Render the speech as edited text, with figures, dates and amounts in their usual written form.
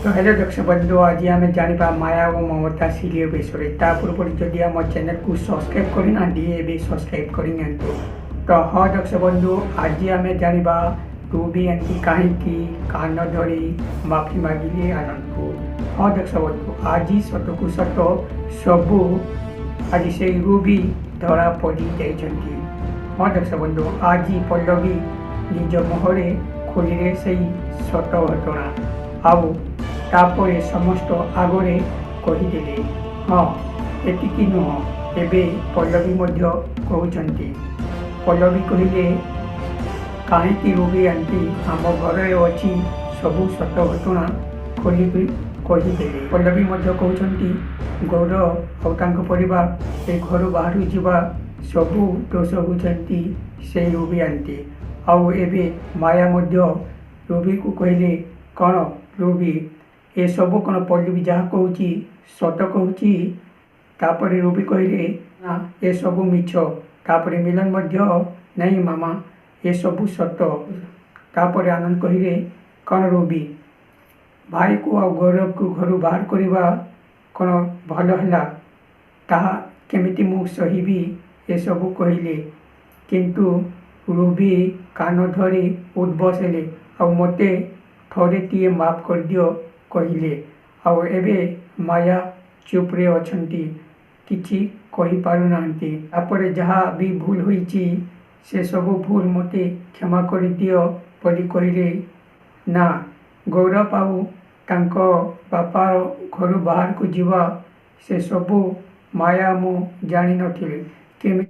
तो हेलो दर्शक बंधु आज आम जाना माया और ममता सीरियल विषय ता पूर्व जदि आम चैनल को सब्सक्राइब करना ए सब्सक्राइब करनी तो हाँ दर्शक बंधु आज आम जाना रूबी आंटी कहीं कान धरी माफी मागिले आनंद को। हाँ दर्शक बंधु आज सत को सत सबू आज से रूबी धरा पड़ी जाइछंती। हाँ दर्शक बंधु आज पल्लवी निज मुहरे खोलिले से सत घटना आउ तापर समस्त आगरे कहीदेले। हाँ एतिकी नुह एबे पल्लवी मध्य कहउछंती। पल्लवी कहिले कहीं रूबी आंटी आम घर अच्छी सबू सत घटना खोली कहीदेले। पल्लवी मध्य कहउछंती गौरव और तांको परिवार ए घर बाहर जावा सबू दोष होउछंती से रूबी आंटी। आउ एबे माया मध्य रूबी को कहले कौन रूबी ए सब कौन पल्लवी जहाँ कहूँ सत कहूँ। तापर रूबी कहले ना ए सब मिछ। तापर मिलन मध्य नहीं मामा ए सब सत। तापर आनंद कहले कौन रूबी भाई को आ गौरव को घर बाहर करवा कौन भल है ताहा केमिति मु सहिबी ए सब कहले। किंतु रूबी कान धरी उद्बसले आ मते थोड़े टीए माफ कर दियो कहले। आउ एबे माया चुप्रे अछंती किछि कहि पारु नांती। तापर जहाँ भी भूल होईची से सब भूल मते क्षमा कर दियो बोली कहले। ना गौरव आउ तांको बापा घर बाहर को जीवा से सबू माया मु जानी नथिले।